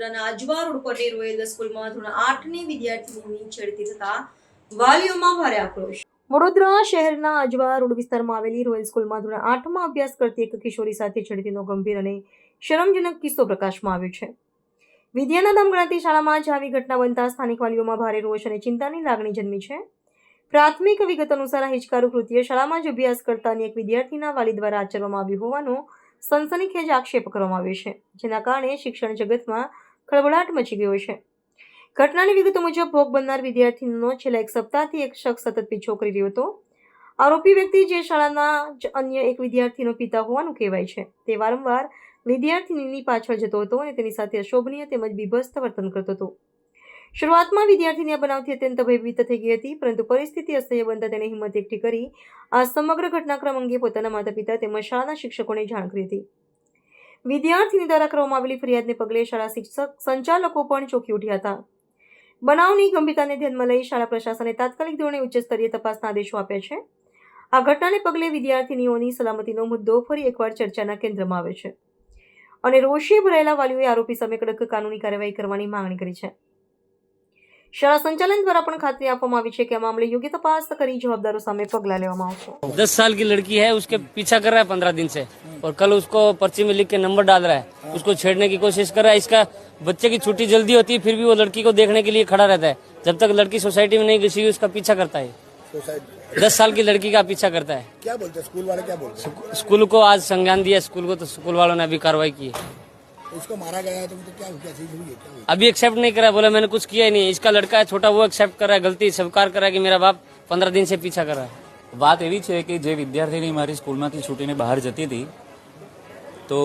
વડોદરાના અજવા રોડ પરની રોયલ સ્કૂલમાં ધોરણ 8ની વિદ્યાર્થીનીની છેડતી થતા વાલીઓમાં ભારે આક્રોશ। વડોદરા શહેરના અજવા રોડ વિસ્તારમાં આવેલી રોયલ સ્કૂલમાં ધોરણ 8માં અભ્યાસ કરતી એક કિશોરી સાથે છેડતીનો ગંભીર અને શરમજનક કિસ્સો પ્રકાશમાં આવ્યો છે। વિદ્યાના ધામ ગણાતી શાળામાં જ આવી ઘટના બનતા સ્થાનિક વાલીઓમાં ભારે રોષ અને ચિંતાની લાગણી જન્મી છે। પ્રાથમિક વિગત અનુસાર આ હિચકારું કૃત્ય શાળામાં જ અભ્યાસ કરતા અન્ય એક વિદ્યાર્થીના વાલી દ્વારા આચરવામાં આવ્યું હોવાનો સનસનીખેજ આક્ષેપ કરવામાં આવ્યો છે, જેના કારણે શિક્ષણ જગતમાં ખળભળાટ મચી ગયો છે। ઘટનાની વિગતો મુજબ ભોગ બનનાર વિદ્યાર્થીનો છેલ્લા એક સપ્તાહથી એક શખ્સ સતત પીછો કરી રહ્યો હતો। આરોપી વ્યક્તિ જે શાળાના જ અન્ય એક વિદ્યાર્થીનો પિતા હોવાનું કહેવાય છે, તે વારંવાર વિદ્યાર્થીનીની પાછળ જતો હતો અને તેની સાથે અશોભનીય તેમજ બીભત્સ વર્તન કરતો હતો। શરૂઆતમાં વિદ્યાર્થીની આ બનાવથી અત્યંત ભયભીત થઈ ગઈ હતી, પરંતુ પરિસ્થિતિ અસહ્ય બનતા તેણે હિંમત એકઠી કરી આ સમગ્ર ઘટનાક્રમ અંગે પોતાના માતા પિતા તેમજ શાળાના શિક્ષકોને જાણ કરી હતી। વિદ્યાર્થીની દ્વારા કરવામાં આવેલી ફરિયાદને પગલે શાળા શિક્ષક સંચાલકો પણ ચોંકી ઉઠ્યા હતા। બનાવની ગંભીરતાને ધ્યાનમાં લઈ શાળા પ્રશાસને તાત્કાલિક ધોરણે ઉચ્ચ સ્તરીય તપાસના આદેશો આપ્યા છે। આ ઘટનાને પગલે વિદ્યાર્થીનીઓની સલામતીનો મુદ્દો ફરી એકવાર ચર્ચાના કેન્દ્રમાં આવ્યો છે અને રોષે ભરાયેલા વાલીઓએ આરોપી સામે કડક કાનૂની કાર્યવાહી કરવાની માંગણી કરી છે। शाला संचालन द्वारा पण खातरी आपवामां आवी छे के आ मामले योग्य तपास करी जवाबदारों सामे पगला लेवामां आवशे। 10 साल की लड़की है, उसके पीछा कर रहा है 15 दिन से और कल उसको पर्ची में लिख के नंबर डाल रहा है, उसको छेड़ने की कोशिश कर रहा है। इसका बच्चे की छुट्टी जल्दी होती है, फिर भी वो लड़की को देखने के लिए खड़ा रहता है। जब तक लड़की सोसाइटी में नहीं घुसी हुई उसका पीछा करता है। 10 साल की लड़की का पीछा करता है। क्या बोलते हैं स्कूल वाले, क्या बोलते हैं? स्कूल को आज संज्ञान दिया, स्कूल को तो स्कूल वालों ने अभी कार्रवाई की है। इसको मारा गया है तो क्या चीज हुई है, क्या हुई? अभी एक्सेप्ट नहीं करा, बोला मैंने कुछ किया ही नहीं। इसका लड़का है छोटा, वो एक्सेप्ट कर रहा है, गलती स्वीकार कर रहा है कि मेरा बाप 15 दिन से पीछा कर रहा है। વાત એવી છે કે જે વિદ્યાર્થીની મારી સ્કૂલમાંથી છૂટીને બહાર જતી હતી તો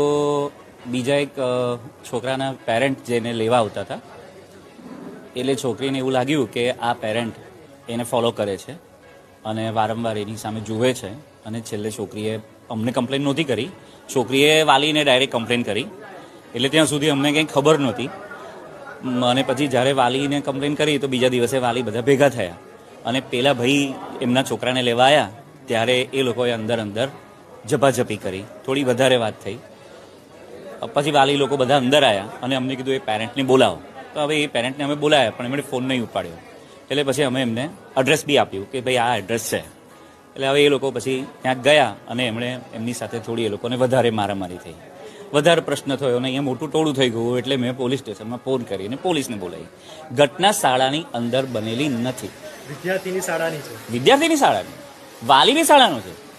બીજા એક છોકરાના પેરેન્ટ જેને લેવા આવતા હતા, એટલે છોકરીને એવું લાગ્યું કે આ પેરેન્ટ એને ફોલો કરે છે અને વારંવાર એની સામે જુએ છે અને છેલ્લે છોકરીએ અમને કમ્પ્લેન નહોતી કરી, છોકરીએ વાલીને ડાયરેક્ટ કમ્પ્લેન કરી। એટલે ત્યાં સુધી અમને કંઈ ખબર નહોતી અને પછી જ્યારે વાલીને કમ્પ્લેન કરી તો બીજા દિવસે વાલી બધા ભેગા થયા અને પેલા ભાઈ એમના છોકરાને લેવા આવ્યા ત્યારે એ લોકોએ અંદર ઝપાઝપી કરી, થોડી વધારે વાત થઈ। પછી વાલી લોકો બધા અંદર આવ્યા અને અમને કીધું એ પેરેન્ટને બોલાવો। તો હવે એ પેરેન્ટને અમે બોલાવ્યા પણ એમણે ફોન નહીં ઉપાડ્યો, એટલે પછી અમે એમને એડ્રેસ બી આપ્યું કે ભાઈ આ એડ્રેસ છે। એટલે હવે એ લોકો પછી ત્યાં ગયા અને એમણે એમની સાથે થોડી એ લોકોને વધારે મારામારી થઈ, વધારે પ્રશ્ન થયો અને અહીંયા મોટું ટોળું થઈ ગયું। એટલે મેં પોલીસ સ્ટેશનમાં ફોન કરીને પોલીસને બોલાવી। ઘટના શાળાની અંદર બનેલી નથી, વિદ્યાર્થીની શાળાની છે, વિદ્યાર્થીની શાળાની, વાલીની શાળાનો છે।